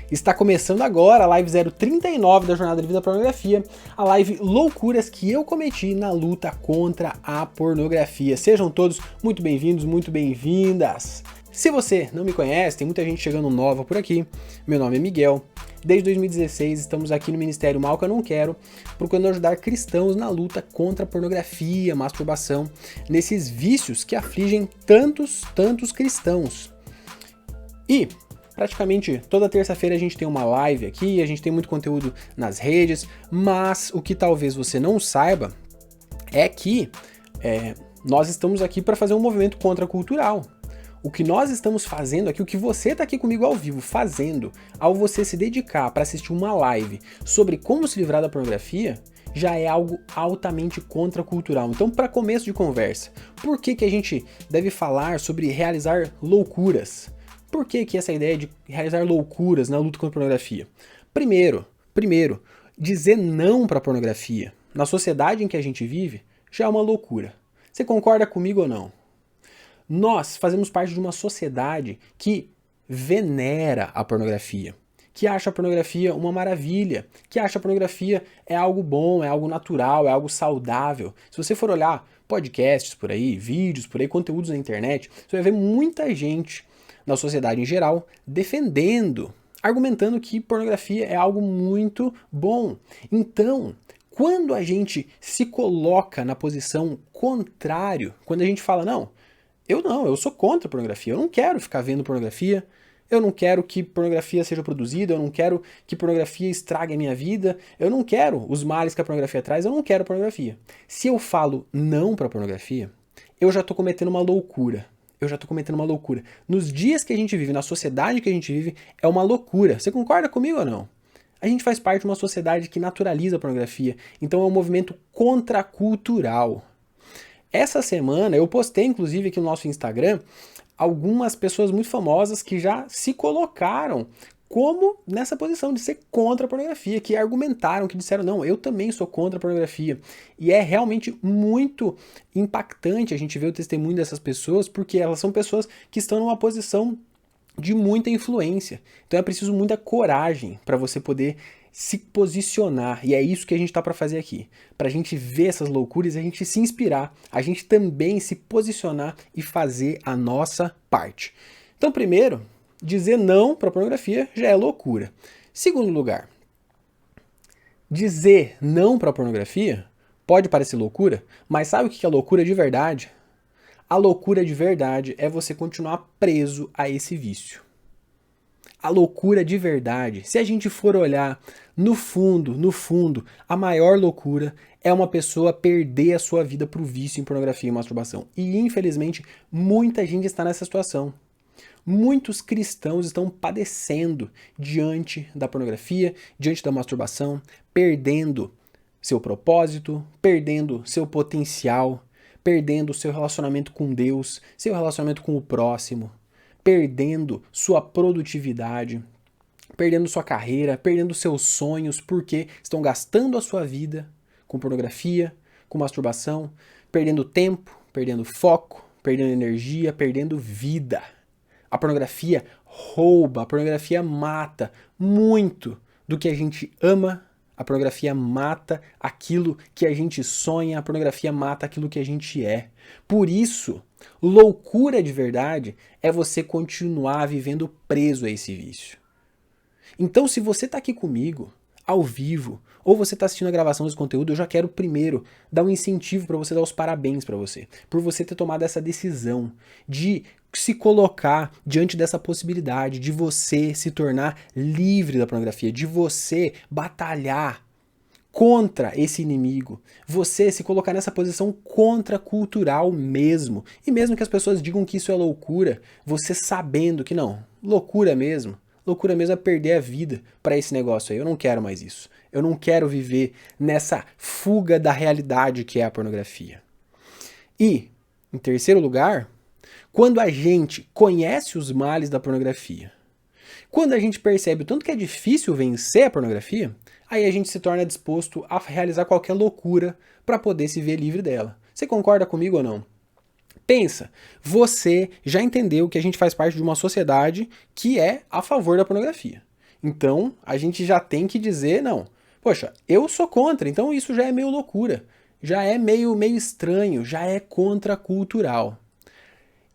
Está começando agora a live 039 da Jornada de Vida da Pornografia, a live Loucuras que eu cometi na luta contra a pornografia. Sejam todos muito bem-vindos, muito bem-vindas. Se você não me conhece, tem muita gente chegando nova por aqui. Meu nome é Miguel. Desde 2016 estamos aqui no Ministério Mal Que Eu Não Quero, procurando ajudar cristãos na luta contra a pornografia, masturbação, nesses vícios que afligem tantos cristãos. E praticamente toda terça-feira a gente tem uma live aqui, a gente tem muito conteúdo nas redes, mas o que talvez você não saiba é que nós estamos aqui para fazer um movimento contracultural. O que nós estamos fazendo aqui, o que você está aqui comigo ao vivo fazendo, ao você se dedicar para assistir uma live sobre como se livrar da pornografia, já é algo altamente contracultural. Então, para começo de conversa, por que a gente deve falar sobre realizar loucuras? Por que essa ideia de realizar loucuras na luta contra a pornografia? Primeiro, dizer não para a pornografia na sociedade em que a gente vive já é uma loucura. Você concorda comigo ou não? Nós fazemos parte de uma sociedade que venera a pornografia, que acha a pornografia uma maravilha, que acha a pornografia é algo bom, é algo natural, é algo saudável. Se você for olhar podcasts por aí, vídeos por aí, conteúdos na internet, você vai ver muita gente na sociedade em geral, defendendo, argumentando que pornografia é algo muito bom. Então, quando a gente se coloca na posição contrária, quando a gente fala, eu sou contra a pornografia, eu não quero ficar vendo pornografia, eu não quero que pornografia seja produzida, eu não quero que pornografia estrague a minha vida, eu não quero os males que a pornografia traz, eu não quero pornografia. Se eu falo não para a pornografia, eu já estou cometendo uma loucura. Nos dias que a gente vive, na sociedade que a gente vive, é uma loucura. Você concorda comigo ou não? A gente faz parte de uma sociedade que naturaliza a pornografia, então é um movimento contracultural. Essa semana eu postei, inclusive, aqui no nosso Instagram, algumas pessoas muito famosas que já se colocaram como nessa posição de ser contra a pornografia, que argumentaram, que disseram, não, eu também sou contra a pornografia. E é realmente muito impactante a gente ver o testemunho dessas pessoas, porque elas são pessoas que estão numa posição de muita influência. Então é preciso muita coragem para você poder se posicionar, e é isso que a gente está para fazer aqui, para a gente ver essas loucuras e a gente se inspirar, a gente também se posicionar e fazer a nossa parte. Então, primeiro, dizer não para a pornografia já é loucura. Segundo lugar, dizer não para a pornografia pode parecer loucura, mas sabe o que é loucura de verdade? A loucura de verdade é você continuar preso a esse vício. A loucura de verdade, se a gente for olhar no fundo, a maior loucura é uma pessoa perder a sua vida pro vício em pornografia e masturbação. E infelizmente, muita gente está nessa situação. Muitos cristãos estão padecendo diante da pornografia, diante da masturbação, perdendo seu propósito, perdendo seu potencial, perdendo seu relacionamento com Deus, seu relacionamento com o próximo, perdendo sua produtividade, perdendo sua carreira, perdendo seus sonhos, porque estão gastando a sua vida com pornografia, com masturbação, perdendo tempo, perdendo foco, perdendo energia, perdendo vida. A pornografia rouba, a pornografia mata muito do que a gente ama, a pornografia mata aquilo que a gente sonha, a pornografia mata aquilo que a gente é. Por isso, loucura de verdade é você continuar vivendo preso a esse vício. Então, se você está aqui comigo, ao vivo, ou você está assistindo a gravação desse conteúdo, eu já quero primeiro dar um incentivo para você, dar os parabéns para você, por você ter tomado essa decisão de se colocar diante dessa possibilidade de você se tornar livre da pornografia, de você batalhar contra esse inimigo, você se colocar nessa posição contracultural mesmo, e mesmo que as pessoas digam que isso é loucura, você sabendo que não, loucura mesmo é perder a vida para esse negócio aí. Eu não quero mais isso. Eu não quero viver nessa fuga da realidade que é a pornografia. E, em terceiro lugar, quando a gente conhece os males da pornografia, quando a gente percebe o tanto que é difícil vencer a pornografia, aí a gente se torna disposto a realizar qualquer loucura para poder se ver livre dela. Você concorda comigo ou não? Pensa, você já entendeu que a gente faz parte de uma sociedade que é a favor da pornografia. Então, a gente já tem que dizer, não, poxa, eu sou contra, então isso já é meio loucura, já é meio estranho, já é contracultural.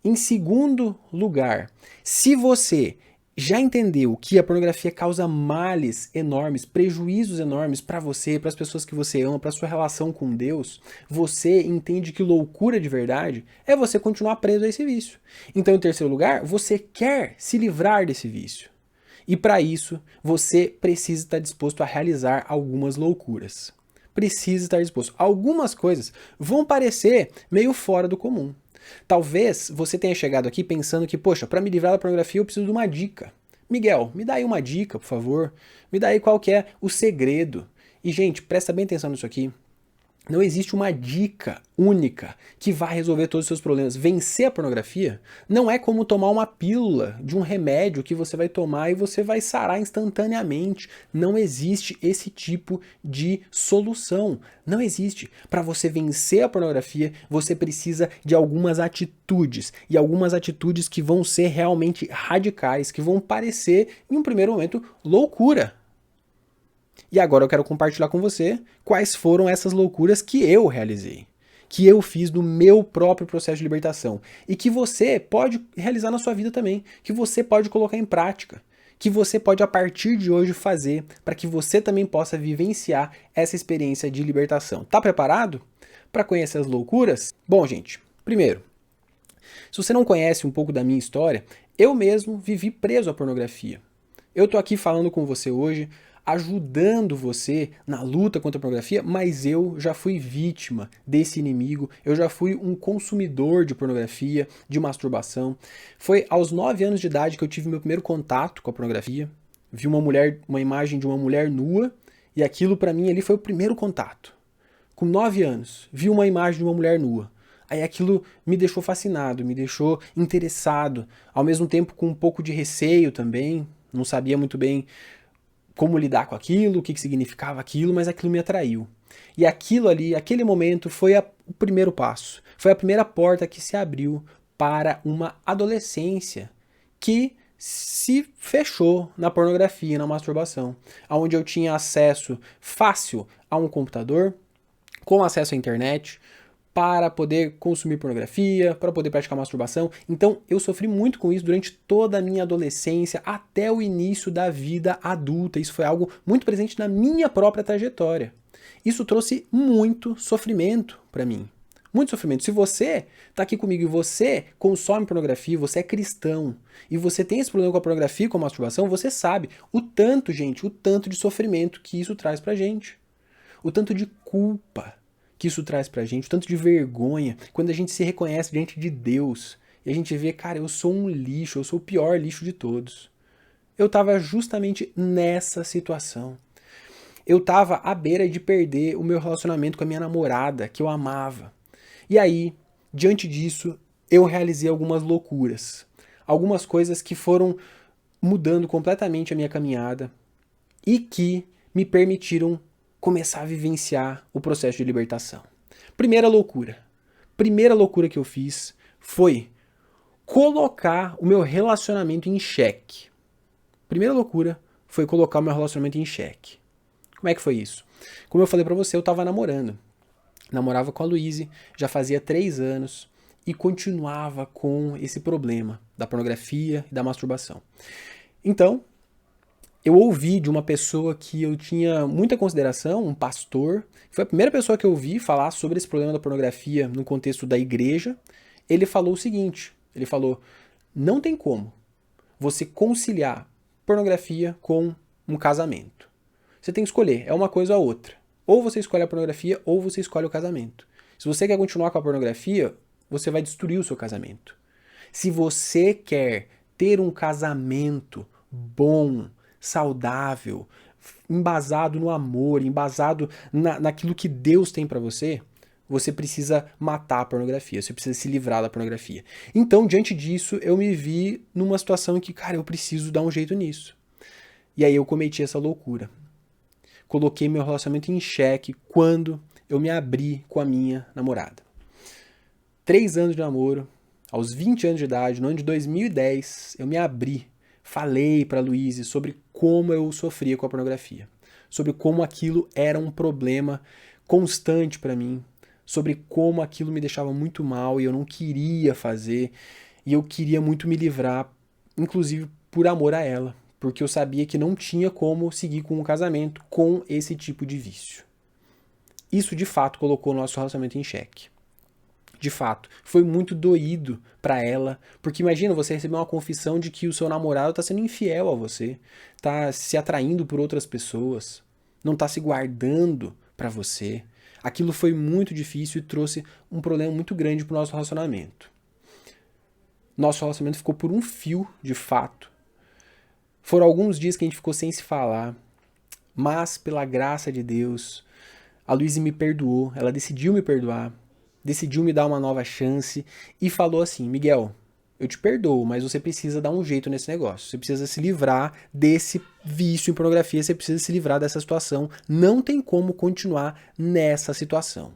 Em segundo lugar, se você já entendeu que a pornografia causa males enormes, prejuízos enormes para você, para as pessoas que você ama, para sua relação com Deus, você entende que loucura de verdade é você continuar preso a esse vício. Então, em terceiro lugar, você quer se livrar desse vício. E para isso, você precisa estar disposto a realizar algumas loucuras. Precisa estar disposto. Algumas coisas vão parecer meio fora do comum. Talvez você tenha chegado aqui pensando que, poxa, para me livrar da pornografia eu preciso de uma dica. Miguel, me dá aí uma dica, por favor. Me dá aí qual que é o segredo. E, gente, presta bem atenção nisso aqui. Não existe uma dica única que vai resolver todos os seus problemas. Vencer a pornografia não é como tomar uma pílula de um remédio que você vai tomar e você vai sarar instantaneamente. Não existe esse tipo de solução. Não existe. Para você vencer a pornografia, você precisa de algumas atitudes. E algumas atitudes que vão ser realmente radicais, que vão parecer, em um primeiro momento, loucura. E agora eu quero compartilhar com você quais foram essas loucuras que eu realizei, que eu fiz no meu próprio processo de libertação e que você pode realizar na sua vida também, que você pode colocar em prática, que você pode a partir de hoje fazer para que você também possa vivenciar essa experiência de libertação. Tá preparado para conhecer as loucuras? Bom, gente, primeiro, se você não conhece um pouco da minha história, eu mesmo vivi preso à pornografia. Eu tô aqui falando com você hoje, ajudando você na luta contra a pornografia, mas eu já fui vítima desse inimigo, eu já fui um consumidor de pornografia, de masturbação. Foi aos 9 anos de idade que eu tive meu primeiro contato com a pornografia. Vi uma imagem de uma mulher nua, e aquilo pra mim ali foi o primeiro contato. Com 9 anos, vi uma imagem de uma mulher nua. Aí aquilo me deixou fascinado, me deixou interessado, ao mesmo tempo com um pouco de receio também, não sabia muito bem como lidar com aquilo, o que significava aquilo, mas aquilo me atraiu. E aquilo ali, aquele momento, foi o primeiro passo. Foi a primeira porta que se abriu para uma adolescência que se fechou na pornografia, na masturbação, onde eu tinha acesso fácil a um computador, com acesso à internet, para poder consumir pornografia, para poder praticar masturbação. Então eu sofri muito com isso durante toda a minha adolescência, até o início da vida adulta. Isso foi algo muito presente na minha própria trajetória. Isso trouxe muito sofrimento para mim. Muito sofrimento. Se você está aqui comigo e você consome pornografia, você é cristão, e você tem esse problema com a pornografia e com a masturbação, você sabe o tanto, gente, o tanto de sofrimento que isso traz pra gente. O tanto de culpa que isso traz pra gente, o tanto de vergonha, quando a gente se reconhece diante de Deus e a gente vê, cara, eu sou um lixo, eu sou o pior lixo de todos. Eu tava justamente nessa situação. Eu tava à beira de perder o meu relacionamento com a minha namorada, que eu amava. E aí, diante disso, eu realizei algumas loucuras. Algumas coisas que foram mudando completamente a minha caminhada e que me permitiram começar a vivenciar o processo de libertação. Primeira loucura que eu fiz foi colocar o meu relacionamento em xeque. Primeira loucura foi colocar o meu relacionamento em xeque. Como é que foi isso? Como eu falei pra você, eu tava namorando. Namorava com a Luíse, já fazia 3 anos e continuava com esse problema da pornografia e da masturbação. Então, eu ouvi de uma pessoa que eu tinha muita consideração, um pastor, foi a primeira pessoa que eu ouvi falar sobre esse problema da pornografia no contexto da igreja. Ele falou o seguinte, ele falou, não tem como você conciliar pornografia com um casamento. Você tem que escolher, é uma coisa ou outra. Ou você escolhe a pornografia ou você escolhe o casamento. Se você quer continuar com a pornografia, você vai destruir o seu casamento. Se você quer ter um casamento bom, saudável, embasado no amor, embasado naquilo que Deus tem pra você, você precisa matar a pornografia, você precisa se livrar da pornografia. Então, diante disso, eu me vi numa situação em que, cara, eu preciso dar um jeito nisso. E aí eu cometi essa loucura. Coloquei meu relacionamento em xeque quando eu me abri com a minha namorada. 3 anos de namoro, aos 20 anos de idade, no ano de 2010, eu me abri falei para a Luíse sobre como eu sofria com a pornografia, sobre como aquilo era um problema constante para mim, sobre como aquilo me deixava muito mal e eu não queria fazer, e eu queria muito me livrar, inclusive por amor a ela, porque eu sabia que não tinha como seguir com um casamento com esse tipo de vício. Isso de fato colocou o nosso relacionamento em xeque. De fato, foi muito doído pra ela, porque imagina você receber uma confissão de que o seu namorado tá sendo infiel a você, tá se atraindo por outras pessoas, não tá se guardando pra você. Aquilo foi muito difícil e trouxe um problema muito grande pro nosso relacionamento. Nosso relacionamento ficou por um fio, de fato. Foram alguns dias que a gente ficou sem se falar, mas pela graça de Deus, a Luíse me perdoou, ela decidiu me perdoar, decidiu me dar uma nova chance e falou assim: Miguel, eu te perdoo, mas você precisa dar um jeito nesse negócio. Você precisa se livrar desse vício em pornografia, você precisa se livrar dessa situação. Não tem como continuar nessa situação.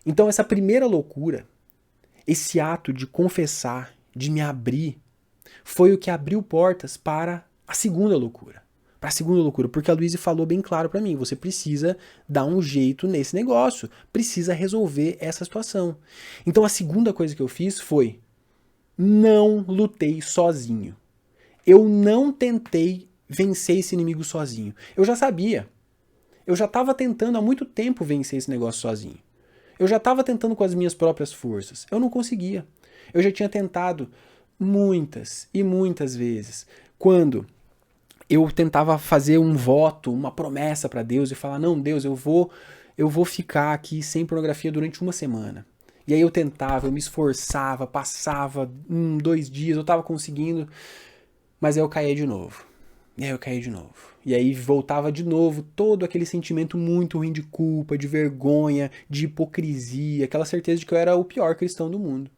Então essa primeira loucura, esse ato de confessar, de me abrir, foi o que abriu portas para a segunda loucura. Para a segunda loucura, porque a Luíse falou bem claro para mim, você precisa dar um jeito nesse negócio, precisa resolver essa situação. Então a segunda coisa que eu fiz foi, não lutei sozinho. Eu não tentei vencer esse inimigo sozinho. Eu já sabia. Eu já estava tentando há muito tempo vencer esse negócio sozinho. Eu já estava tentando com as minhas próprias forças. Eu não conseguia. Eu já tinha tentado muitas e muitas vezes. Quando eu tentava fazer um voto, uma promessa para Deus e falar, não, Deus, eu vou ficar aqui sem pornografia durante uma semana. E aí eu tentava, eu me esforçava, passava 2 dias, eu tava conseguindo, mas aí eu caía de novo. E aí eu caía de novo. E aí voltava de novo todo aquele sentimento muito ruim de culpa, de vergonha, de hipocrisia, aquela certeza de que eu era o pior cristão do mundo.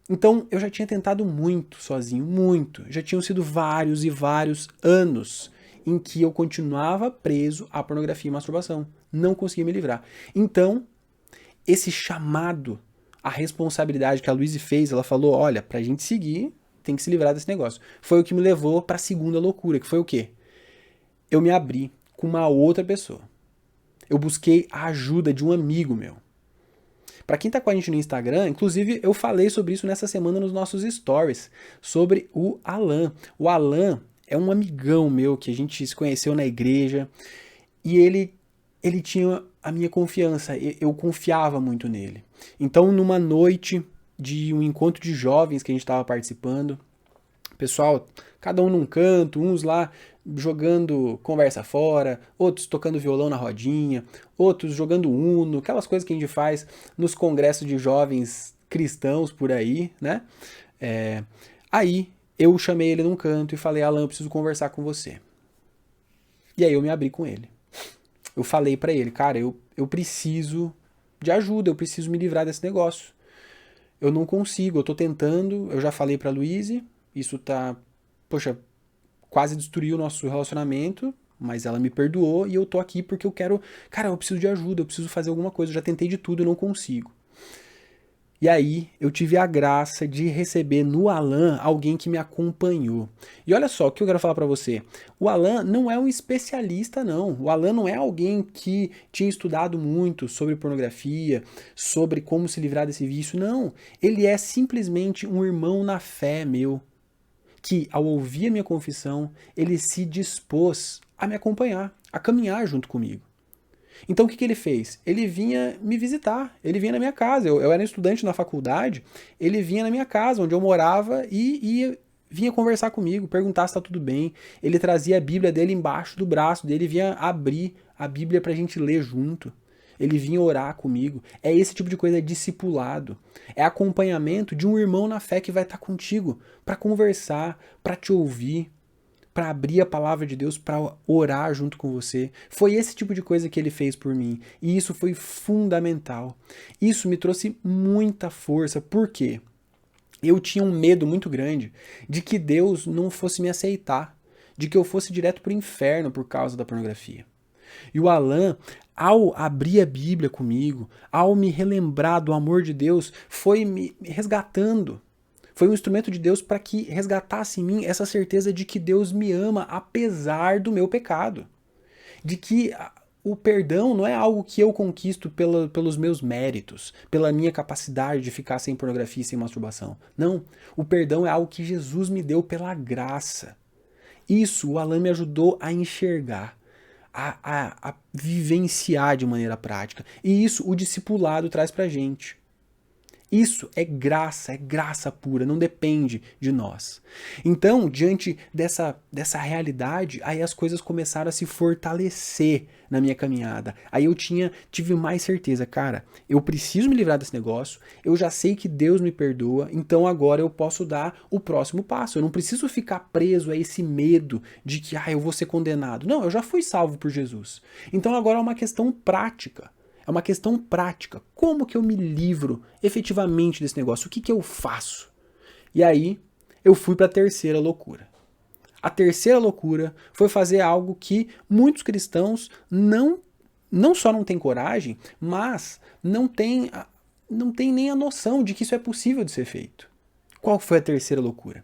Então eu já tinha tentado muito sozinho, muito. Já tinham sido vários e vários anos em que eu continuava preso à pornografia e masturbação. Não conseguia me livrar. Então, esse chamado à responsabilidade que a Luíse fez, ela falou, olha, pra gente seguir, tem que se livrar desse negócio. Foi o que me levou pra segunda loucura, que foi o quê? Eu me abri com uma outra pessoa. Eu busquei a ajuda de um amigo meu. Pra quem tá com a gente no Instagram, inclusive eu falei sobre isso nessa semana nos nossos stories, sobre o Alan. O Alan é um amigão meu que a gente se conheceu na igreja e ele tinha a minha confiança, eu confiava muito nele. Então, numa noite de um encontro de jovens que a gente estava participando, pessoal, cada um num canto, uns lá jogando conversa fora, outros tocando violão na rodinha, outros jogando Uno, aquelas coisas que a gente faz nos congressos de jovens cristãos por aí, né? Aí eu chamei ele num canto e falei, Alan, eu preciso conversar com você. E aí eu me abri com ele. Eu falei pra ele, cara, eu preciso de ajuda, eu preciso me livrar desse negócio. Eu não consigo, eu tô tentando, eu já falei pra Luíse, isso tá, poxa, quase destruiu o nosso relacionamento, mas ela me perdoou e eu tô aqui porque eu quero, cara, eu preciso de ajuda, eu preciso fazer alguma coisa, eu já tentei de tudo e não consigo. E aí eu tive a graça de receber no Alan alguém que me acompanhou. E olha só, o que eu quero falar pra você. O Alan não é um especialista, não. O Alan não é alguém que tinha estudado muito sobre pornografia, sobre como se livrar desse vício, não. Ele é simplesmente um irmão na fé meu, que ao ouvir a minha confissão, ele se dispôs a me acompanhar, a caminhar junto comigo. Então o que ele fez? Ele vinha me visitar, ele vinha na minha casa, eu era estudante na faculdade, ele vinha na minha casa, onde eu morava, e vinha conversar comigo, perguntar se está tudo bem, ele trazia a Bíblia dele embaixo do braço dele, vinha abrir a Bíblia pra gente ler junto, ele vinha orar comigo, é esse tipo de coisa, é discipulado, é acompanhamento de um irmão na fé que vai estar contigo, para conversar, para te ouvir, para abrir a palavra de Deus, para orar junto com você. Foi esse tipo de coisa que ele fez por mim. E isso foi fundamental. Isso me trouxe muita força. Por quê? Eu tinha um medo muito grande de que Deus não fosse me aceitar, de que eu fosse direto para o inferno por causa da pornografia. E o Alan, ao abrir a Bíblia comigo, ao me relembrar do amor de Deus, foi me resgatando. Foi um instrumento de Deus para que resgatasse em mim essa certeza de que Deus me ama apesar do meu pecado. De que o perdão não é algo que eu conquisto pelos meus méritos, pela minha capacidade de ficar sem pornografia e sem masturbação. Não, o perdão é algo que Jesus me deu pela graça. Isso o Alan me ajudou a enxergar, a vivenciar de maneira prática. E isso o discipulado traz pra gente. Isso é graça pura, não depende de nós. Então, diante dessa realidade, aí as coisas começaram a se fortalecer na minha caminhada. Aí eu tive mais certeza, cara, eu preciso me livrar desse negócio, eu já sei que Deus me perdoa, então agora eu posso dar o próximo passo. Eu não preciso ficar preso a esse medo de que eu vou ser condenado. Não, eu já fui salvo por Jesus. Então agora é uma questão prática. É uma questão prática. Como que eu me livro efetivamente desse negócio? O que que eu faço? E aí, eu fui para a terceira loucura. A terceira loucura foi fazer algo que muitos cristãos não só não têm coragem, mas não têm nem a noção de que isso é possível de ser feito. Qual foi a terceira loucura?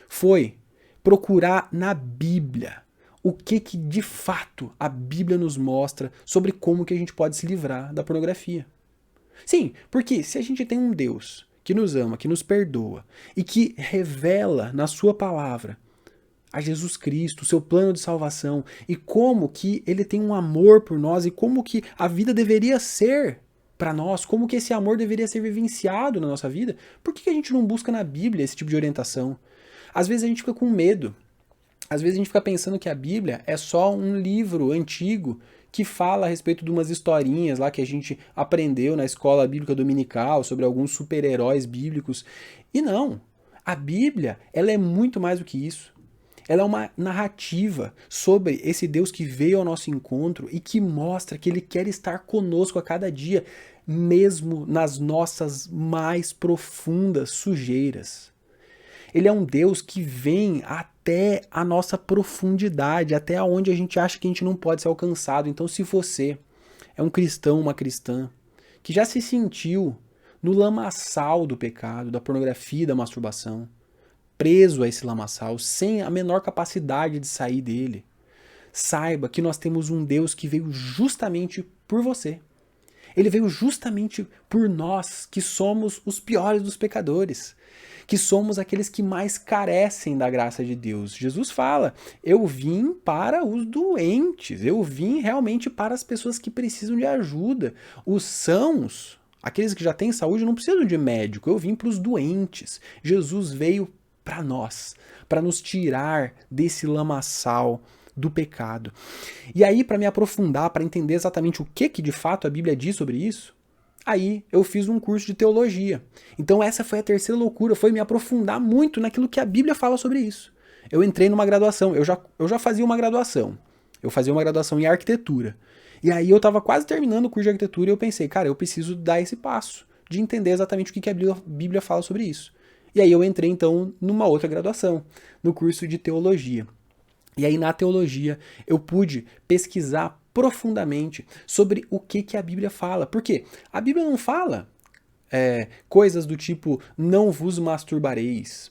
Foi procurar na Bíblia o que de fato a Bíblia nos mostra sobre como que a gente pode se livrar da pornografia. Sim, porque se a gente tem um Deus que nos ama, que nos perdoa e que revela na sua palavra a Jesus Cristo, o seu plano de salvação e como que ele tem um amor por nós e como que a vida deveria ser para nós, como que esse amor deveria ser vivenciado na nossa vida, por que a gente não busca na Bíblia esse tipo de orientação? Às vezes a gente fica com medo. Às vezes a gente fica pensando que a Bíblia é só um livro antigo que fala a respeito de umas historinhas lá que a gente aprendeu na escola bíblica dominical sobre alguns super-heróis bíblicos. E não, a Bíblia, ela é muito mais do que isso. Ela é uma narrativa sobre esse Deus que veio ao nosso encontro e que mostra que Ele quer estar conosco a cada dia, mesmo nas nossas mais profundas sujeiras. Ele é um Deus que vem até a nossa profundidade, até onde a gente acha que a gente não pode ser alcançado. Então, se você é um cristão, uma cristã, que já se sentiu no lamaçal do pecado, da pornografia, da masturbação, preso a esse lamaçal, sem a menor capacidade de sair dele, saiba que nós temos um Deus que veio justamente por você. Ele veio justamente por nós, que somos os piores dos pecadores, que somos aqueles que mais carecem da graça de Deus. Jesus fala, eu vim para os doentes, eu vim realmente para as pessoas que precisam de ajuda. Os sãos, aqueles que já têm saúde, não precisam de médico, eu vim para os doentes. Jesus veio para nós, para nos tirar desse lamaçal do pecado. E aí, para me aprofundar, para entender exatamente o que de fato a Bíblia diz sobre isso, aí eu fiz um curso de teologia. Então essa foi a terceira loucura, foi me aprofundar muito naquilo que a Bíblia fala sobre isso. Eu entrei numa graduação, eu já fazia uma graduação. Eu fazia uma graduação em arquitetura. E aí eu estava quase terminando o curso de arquitetura e eu pensei, cara, eu preciso dar esse passo, de entender exatamente o que a Bíblia fala sobre isso. E aí eu entrei então numa outra graduação, no curso de teologia. E aí na teologia eu pude pesquisar profundamente sobre o que a Bíblia fala. Por quê? A Bíblia não fala coisas do tipo não vos masturbareis,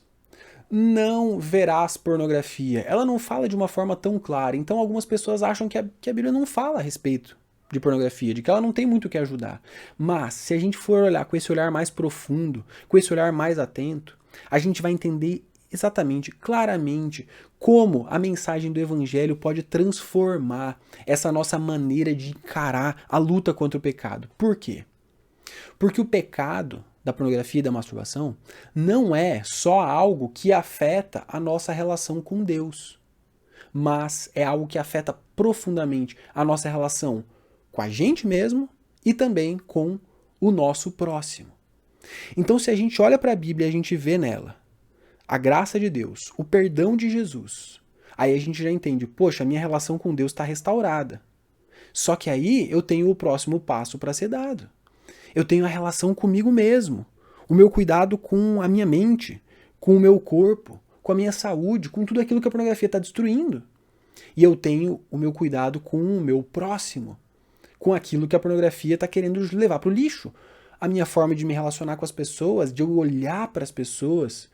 não verás pornografia. Ela não fala de uma forma tão clara. Então algumas pessoas acham que a Bíblia não fala a respeito de pornografia, de que ela não tem muito o que ajudar. Mas se a gente for olhar com esse olhar mais profundo, com esse olhar mais atento, a gente vai entender exatamente, claramente, como a mensagem do Evangelho pode transformar essa nossa maneira de encarar a luta contra o pecado. Por quê? Porque o pecado da pornografia e da masturbação não é só algo que afeta a nossa relação com Deus, mas é algo que afeta profundamente a nossa relação com a gente mesmo e também com o nosso próximo. Então, se a gente olha para a Bíblia e a gente vê nela a graça de Deus, o perdão de Jesus, aí a gente já entende, poxa, a minha relação com Deus está restaurada. Só que aí eu tenho o próximo passo para ser dado. Eu tenho a relação comigo mesmo, o meu cuidado com a minha mente, com o meu corpo, com a minha saúde, com tudo aquilo que a pornografia está destruindo. E eu tenho o meu cuidado com o meu próximo, com aquilo que a pornografia está querendo levar para o lixo. a minha forma de me relacionar com as pessoas, de eu olhar para as pessoas.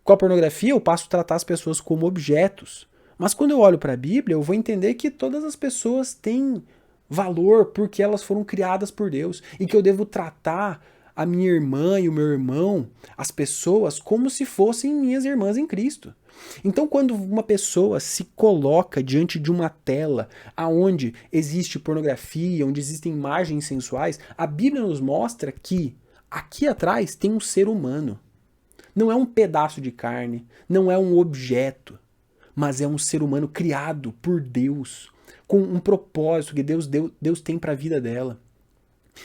Com a pornografia, eu passo a tratar as pessoas como objetos. Mas quando eu olho para a Bíblia, eu vou entender que todas as pessoas têm valor porque elas foram criadas por Deus e que eu devo tratar a minha irmã e o meu irmão, as pessoas, como se fossem minhas irmãs em Cristo. Então, quando uma pessoa se coloca diante de uma tela aonde existe pornografia, onde existem imagens sensuais, a Bíblia nos mostra que aqui atrás tem um ser humano. Não é um pedaço de carne, não é um objeto, mas é um ser humano criado por Deus, com um propósito que Deus tem para a vida dela.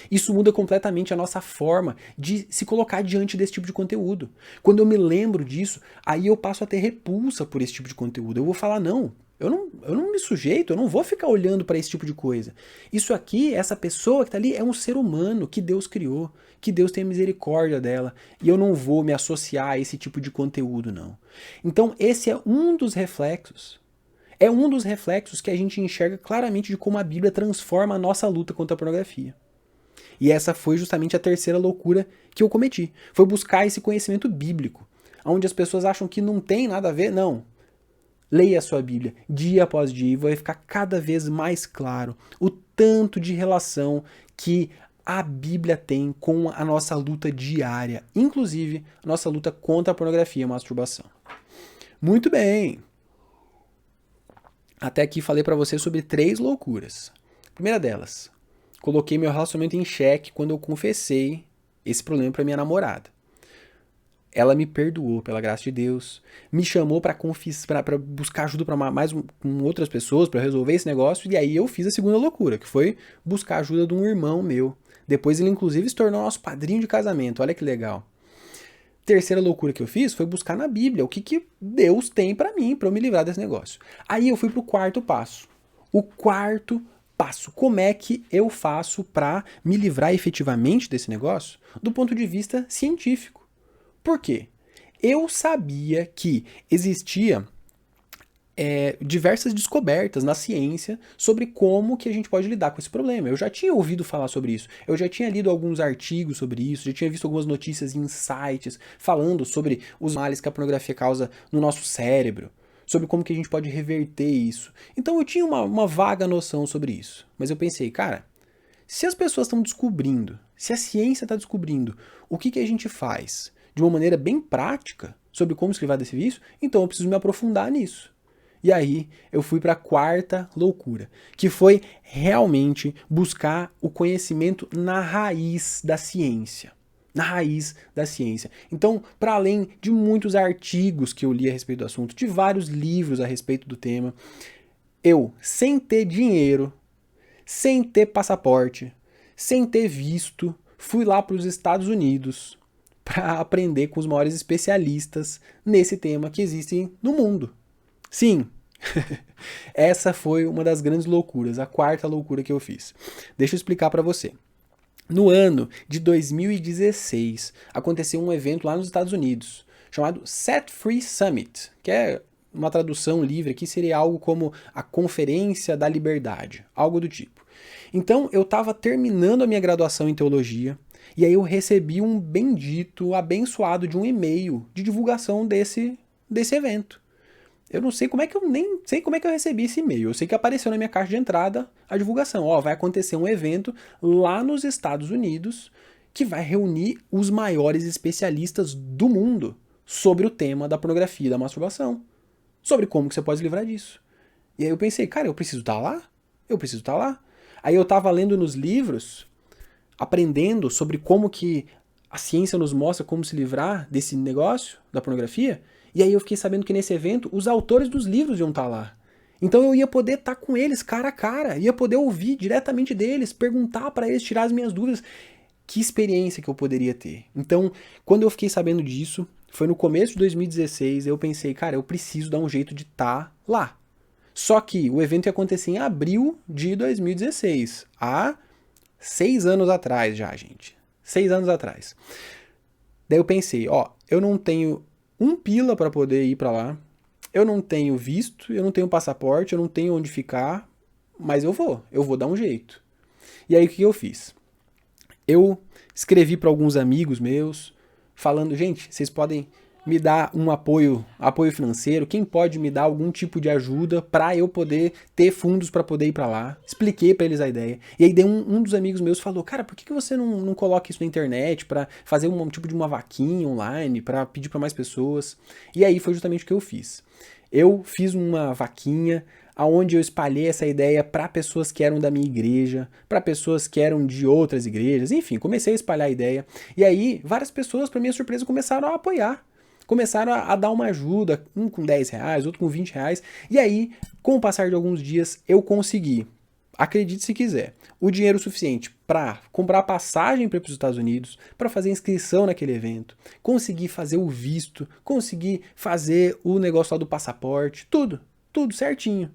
Isso muda completamente a nossa forma de se colocar diante desse tipo de conteúdo. Quando eu me lembro disso, aí eu passo a ter repulsa por esse tipo de conteúdo. Eu vou falar, não, eu não me sujeito, eu não vou ficar olhando para esse tipo de coisa. Isso aqui, essa pessoa que está ali, é um ser humano que Deus criou, que Deus tem misericórdia dela, e eu não vou me associar a esse tipo de conteúdo, não. Então, esse é um dos reflexos. É um dos reflexos que a gente enxerga claramente de como a Bíblia transforma a nossa luta contra a pornografia. E essa foi justamente a terceira loucura que eu cometi. Foi buscar esse conhecimento bíblico, onde as pessoas acham que não tem nada a ver. Não. Leia a sua Bíblia dia após dia e vai ficar cada vez mais claro o tanto de relação que a Bíblia tem com a nossa luta diária, inclusive a nossa luta contra a pornografia e a masturbação. Muito bem. Até aqui falei para você sobre 3 loucuras. Primeira delas, coloquei meu relacionamento em xeque quando eu confessei esse problema para minha namorada. Ela me perdoou, pela graça de Deus, me chamou para buscar ajuda com outras pessoas, para resolver esse negócio, e aí eu fiz a segunda loucura, que foi buscar ajuda de um irmão meu. Depois ele inclusive se tornou nosso padrinho de casamento, olha que legal. Terceira loucura que eu fiz foi buscar na Bíblia o que Deus tem para mim, para eu me livrar desse negócio. Aí eu fui pro quarto passo. O quarto passo, como é que eu faço para me livrar efetivamente desse negócio do ponto de vista científico? Por quê? Eu sabia que existia diversas descobertas na ciência sobre como que a gente pode lidar com esse problema. Eu já tinha ouvido falar sobre isso, eu já tinha lido alguns artigos sobre isso, já tinha visto algumas notícias em sites falando sobre os males que a pornografia causa no nosso cérebro, sobre como que a gente pode reverter isso. Então eu tinha uma vaga noção sobre isso. Mas eu pensei, cara, se as pessoas estão descobrindo, se a ciência está descobrindo o que a gente faz de uma maneira bem prática sobre como se livrar desse vício, então eu preciso me aprofundar nisso. E aí eu fui para a quarta loucura, que foi realmente buscar o conhecimento na raiz da ciência. Na raiz da ciência. Então, para além de muitos artigos que eu li a respeito do assunto, de vários livros a respeito do tema, eu, sem ter dinheiro, sem ter passaporte, sem ter visto, fui lá para os Estados Unidos para aprender com os maiores especialistas nesse tema que existem no mundo. Sim, essa foi uma das grandes loucuras, a quarta loucura que eu fiz. Deixa eu explicar para você. No ano de 2016, aconteceu um evento lá nos Estados Unidos, chamado Set Free Summit, que é uma tradução livre aqui, seria algo como a Conferência da Liberdade, algo do tipo. Então, eu estava terminando a minha graduação em teologia, e aí eu recebi um bendito, abençoado de um e-mail de divulgação desse evento. Eu não sei como é que nem sei como é que eu recebi esse e-mail. Eu sei que apareceu na minha caixa de entrada a divulgação. Ó, vai acontecer um evento lá nos Estados Unidos que vai reunir os maiores especialistas do mundo sobre o tema da pornografia e da masturbação. Sobre como que você pode se livrar disso. E aí eu pensei, cara, eu preciso estar lá? Eu preciso estar lá. Aí eu tava lendo nos livros, aprendendo sobre como que a ciência nos mostra como se livrar desse negócio da pornografia. E aí eu fiquei sabendo que nesse evento os autores dos livros iam estar lá. Então eu ia poder estar com eles cara a cara, ia poder ouvir diretamente deles, perguntar para eles, tirar as minhas dúvidas. Que experiência que eu poderia ter. Então, quando eu fiquei sabendo disso, foi no começo de 2016, eu pensei, cara, eu preciso dar um jeito de estar lá. Só que o evento ia acontecer em abril de 2016, há 6 anos atrás já, gente. 6 anos atrás. Daí eu pensei, ó, eu não tenho um pila para poder ir para lá, eu não tenho visto, eu não tenho passaporte, eu não tenho onde ficar, mas eu vou dar um jeito. E aí o que eu fiz? eu escrevi para alguns amigos meus, falando, gente, vocês podem me dar um apoio financeiro, quem pode me dar algum tipo de ajuda para eu poder ter fundos para poder ir para lá. Expliquei para eles a ideia. E aí um dos amigos meus falou, cara, por que você não coloca isso na internet para fazer um tipo de uma vaquinha online, para pedir para mais pessoas? E aí foi justamente o que eu fiz. Eu fiz uma vaquinha aonde eu espalhei essa ideia para pessoas que eram da minha igreja, para pessoas que eram de outras igrejas, enfim, comecei a espalhar a ideia. E aí várias pessoas, para minha surpresa, começaram a apoiar. Começaram a dar uma ajuda, um com 10 reais, outro com 20 reais. E aí, com o passar de alguns dias, eu consegui, acredite se quiser, o dinheiro suficiente para comprar passagem para os Estados Unidos, para fazer inscrição naquele evento, conseguir fazer o visto, conseguir fazer o negócio lá do passaporte, tudo certinho.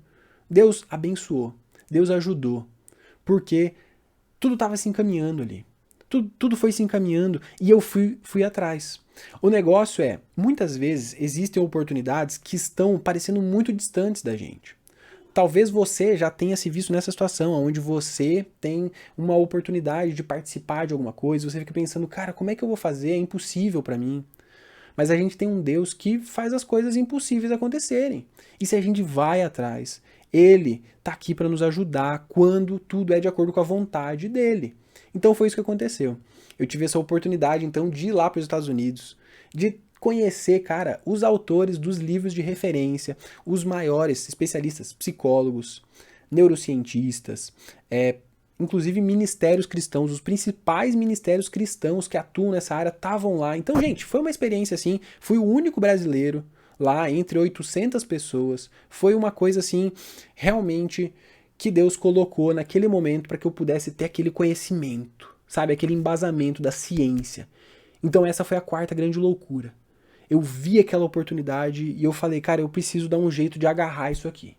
Deus abençoou, Deus ajudou, porque tudo estava se encaminhando ali. Tudo foi se encaminhando e eu fui atrás. O negócio é, muitas vezes existem oportunidades que estão parecendo muito distantes da gente. Talvez você já tenha se visto nessa situação, onde você tem uma oportunidade de participar de alguma coisa, você fica pensando, cara, como é que eu vou fazer? É impossível para mim. Mas a gente tem um Deus que faz as coisas impossíveis acontecerem. E se a gente vai atrás, Ele está aqui para nos ajudar quando tudo é de acordo com a vontade dEle. Então foi isso que aconteceu. Eu tive essa oportunidade, então, de ir lá para os Estados Unidos, de conhecer, cara, os autores dos livros de referência, os maiores especialistas, psicólogos, neurocientistas, inclusive ministérios cristãos, os principais ministérios cristãos que atuam nessa área estavam lá. Então, gente, foi uma experiência assim, fui o único brasileiro lá entre 800 pessoas. Foi uma coisa assim, realmente que Deus colocou naquele momento para que eu pudesse ter aquele conhecimento, sabe, aquele embasamento da ciência. Então essa foi a quarta grande loucura. Eu vi aquela oportunidade e eu falei, cara, eu preciso dar um jeito de agarrar isso aqui.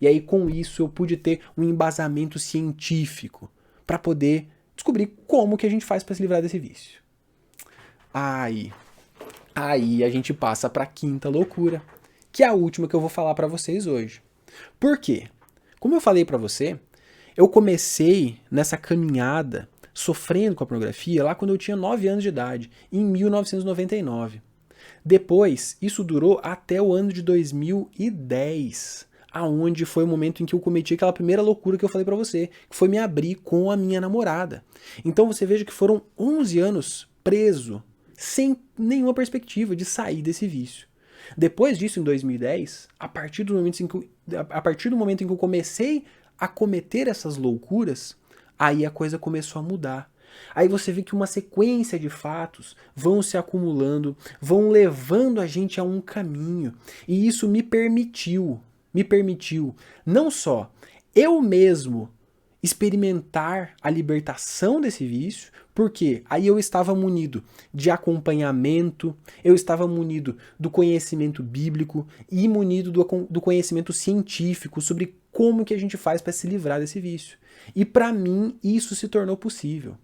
E aí com isso eu pude ter um embasamento científico para poder descobrir como que a gente faz para se livrar desse vício. Aí a gente passa para a quinta loucura, que é a última que eu vou falar para vocês hoje. Por quê? Como eu falei para você, eu comecei nessa caminhada sofrendo com a pornografia lá quando eu tinha 9 anos de idade, em 1999. Depois, isso durou até o ano de 2010, aonde foi o momento em que eu cometi aquela primeira loucura que eu falei pra você, que foi me abrir com a minha namorada. Então você veja que foram 11 anos preso, sem nenhuma perspectiva de sair desse vício. Depois disso, em 2010, a partir do momento em que eu comecei a cometer essas loucuras, aí a coisa começou a mudar. Aí você vê que uma sequência de fatos vão se acumulando, vão levando a gente a um caminho. E isso me permitiu não só eu mesmo experimentar a libertação desse vício, porque aí eu estava munido de acompanhamento, eu estava munido do conhecimento bíblico e munido do conhecimento científico sobre como que a gente faz para se livrar desse vício. E para mim isso se tornou possível.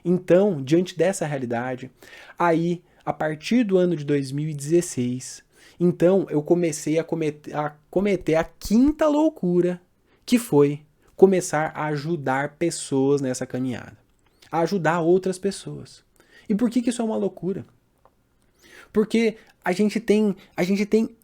Então, diante dessa realidade, aí, a partir do ano de 2016, então eu comecei a cometer a quinta loucura, que foi começar a ajudar pessoas nessa caminhada. A ajudar outras pessoas. E por que isso é uma loucura? Porque a gente tem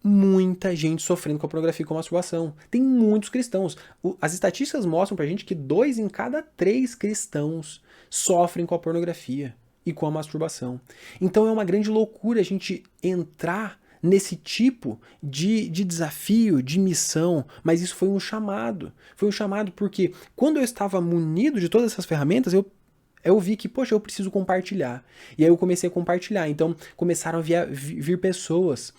muita gente sofrendo com a pornografia e com a masturbação. Tem muitos cristãos. As estatísticas mostram pra gente que 2 em cada 3 cristãos sofrem com a pornografia e com a masturbação. Então é uma grande loucura a gente entrar nesse tipo de desafio, de missão, mas isso foi um chamado. Foi um chamado porque quando eu estava munido de todas essas ferramentas, eu vi que, poxa, eu preciso compartilhar. E aí eu comecei a compartilhar. Então começaram a vir pessoas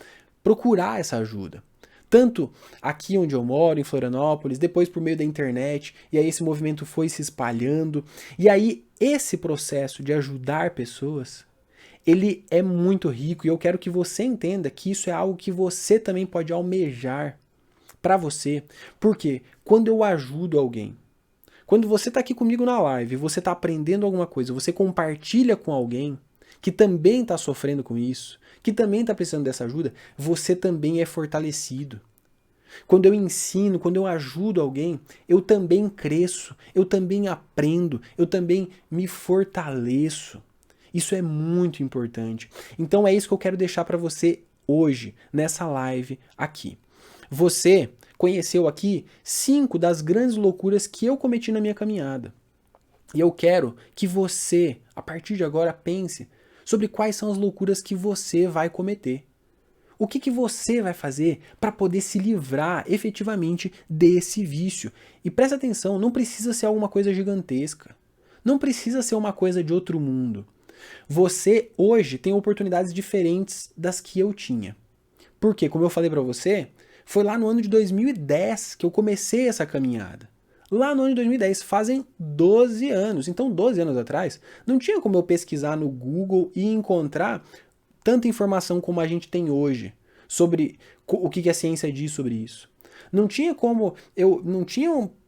procurar essa ajuda. Tanto aqui onde eu moro, em Florianópolis, depois por meio da internet, e aí esse movimento foi se espalhando. E aí esse processo de ajudar pessoas, ele é muito rico e eu quero que você entenda que isso é algo que você também pode almejar para você. Porque quando eu ajudo alguém, quando você está aqui comigo na live, você está aprendendo alguma coisa, você compartilha com alguém que também está sofrendo com isso, que também está precisando dessa ajuda, você também é fortalecido. Quando eu ensino, quando eu ajudo alguém, eu também cresço, eu também aprendo, eu também me fortaleço. Isso é muito importante. Então é isso que eu quero deixar para você hoje, nessa live aqui. Você conheceu aqui 5 das grandes loucuras que eu cometi na minha caminhada. E eu quero que você, a partir de agora, pense sobre quais são as loucuras que você vai cometer. O que você vai fazer para poder se livrar efetivamente desse vício? E presta atenção, não precisa ser alguma coisa gigantesca. Não precisa ser uma coisa de outro mundo. Você hoje tem oportunidades diferentes das que eu tinha. Porque, como eu falei para você, foi lá no ano de 2010 que eu comecei essa caminhada. Lá no ano de 2010, fazem 12 anos. Então, 12 anos atrás, não tinha como eu pesquisar no Google e encontrar tanta informação como a gente tem hoje sobre o que a ciência diz sobre isso. Não tinha como,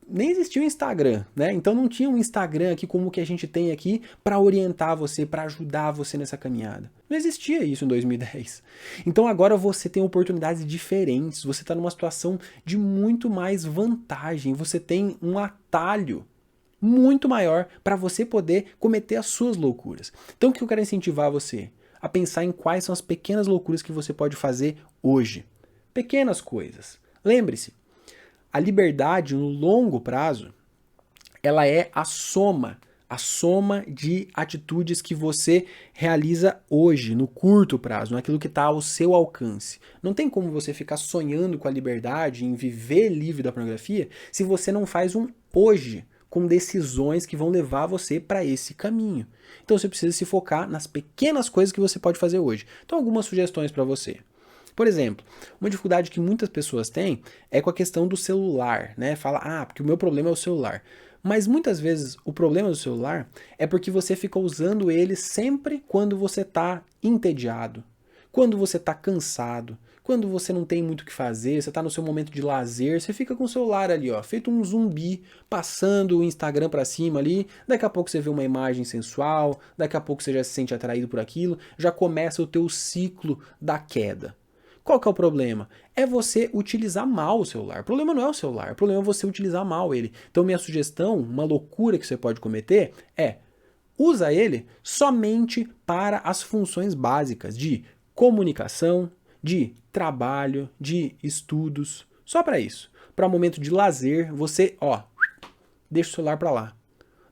nem existia o Instagram, né? Então não tinha um Instagram aqui como o que a gente tem aqui para orientar você, para ajudar você nessa caminhada. Não existia isso em 2010. Então agora você tem oportunidades diferentes, você está numa situação de muito mais vantagem, você tem um atalho muito maior para você poder cometer as suas loucuras. Então o que eu quero incentivar você? A pensar em quais são as pequenas loucuras que você pode fazer hoje. Pequenas coisas. Lembre-se, a liberdade no longo prazo, ela é a soma de atitudes que você realiza hoje, no curto prazo, naquilo que está ao seu alcance. Não tem como você ficar sonhando com a liberdade, em viver livre da pornografia, se você não faz um hoje, com decisões que vão levar você para esse caminho. Então você precisa se focar nas pequenas coisas que você pode fazer hoje. Então algumas sugestões para você. Por exemplo, uma dificuldade que muitas pessoas têm é com a questão do celular, né? Fala, porque o meu problema é o celular. Mas muitas vezes o problema do celular é porque você fica usando ele sempre quando você está entediado, quando você está cansado, quando você não tem muito o que fazer, você está no seu momento de lazer, você fica com o celular ali, ó, feito um zumbi, passando o Instagram para cima ali, daqui a pouco você vê uma imagem sensual, daqui a pouco você já se sente atraído por aquilo, já começa o teu ciclo da queda. Qual que é o problema? É você utilizar mal o celular. O problema não é o celular, o problema é você utilizar mal ele. Então minha sugestão, uma loucura que você pode cometer é, usa ele somente para as funções básicas de comunicação, de trabalho, de estudos, só para isso. Para momento de lazer, você, deixa o celular para lá.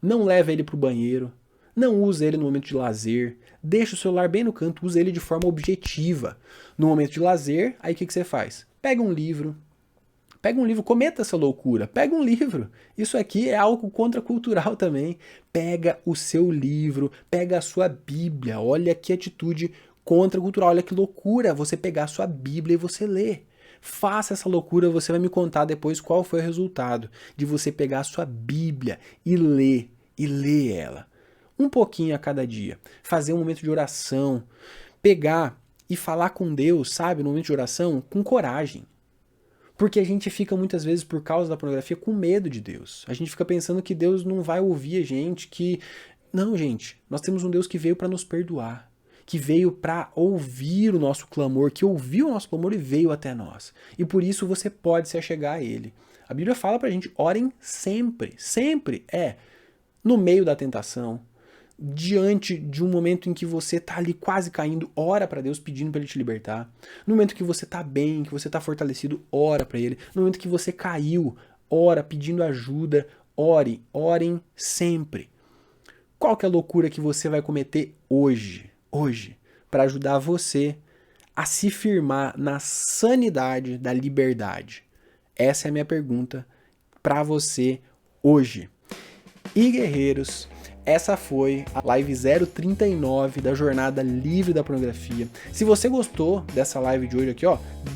Não leva ele para o banheiro, não usa ele no momento de lazer, deixa o celular bem no canto, usa ele de forma objetiva. No momento de lazer, aí o que você faz? Pega um livro, cometa essa loucura, pega um livro. Isso aqui é algo contracultural também. Pega o seu livro, pega a sua Bíblia, olha que atitude contracultural, olha que loucura você pegar a sua Bíblia e você ler. Faça essa loucura, você vai me contar depois qual foi o resultado de você pegar a sua Bíblia e ler ela. Um pouquinho a cada dia. Fazer um momento de oração, pegar e falar com Deus, sabe, no momento de oração, com coragem. Porque a gente fica muitas vezes, por causa da pornografia, com medo de Deus. A gente fica pensando que Deus não vai ouvir a gente, que... Não, gente, nós temos um Deus que veio para nos perdoar, que veio para ouvir o nosso clamor, que ouviu o nosso clamor e veio até nós. E por isso você pode se achegar a Ele. A Bíblia fala pra gente, orem sempre, sempre, no meio da tentação, diante de um momento em que você tá ali quase caindo, ora para Deus pedindo para Ele te libertar. No momento que você tá bem, que você tá fortalecido, ora para Ele. No momento que você caiu, ora pedindo ajuda, orem sempre. Qual que é a loucura que você vai cometer hoje, para ajudar você a se firmar na sanidade da liberdade? Essa é a minha pergunta para você hoje. E guerreiros, essa foi a live 039 da Jornada Livre da Pornografia. Se você gostou dessa live de hoje aqui,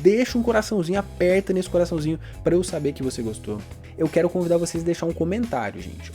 deixa um coraçãozinho, aperta nesse coraçãozinho para eu saber que você gostou. Eu quero convidar vocês a deixar um comentário, gente.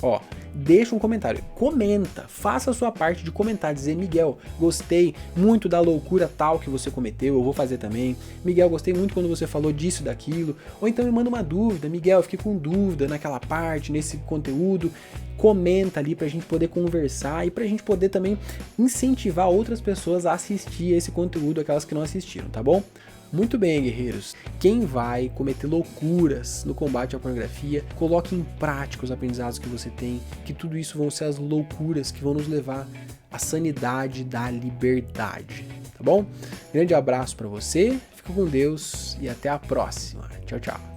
Deixa um comentário, comenta, faça a sua parte de comentar, dizer, Miguel, gostei muito da loucura tal que você cometeu, eu vou fazer também. Miguel, gostei muito quando você falou disso e daquilo. Ou então me manda uma dúvida, Miguel, eu fiquei com dúvida naquela parte, nesse conteúdo. Comenta ali pra gente poder conversar e pra gente poder também incentivar outras pessoas a assistir esse conteúdo, aquelas que não assistiram, tá bom? Muito bem, guerreiros. Quem vai cometer loucuras no combate à pornografia, coloque em prática os aprendizados que você tem, que tudo isso vão ser as loucuras que vão nos levar à sanidade da liberdade, tá bom? Grande abraço para você, fica com Deus e até a próxima. Tchau, tchau.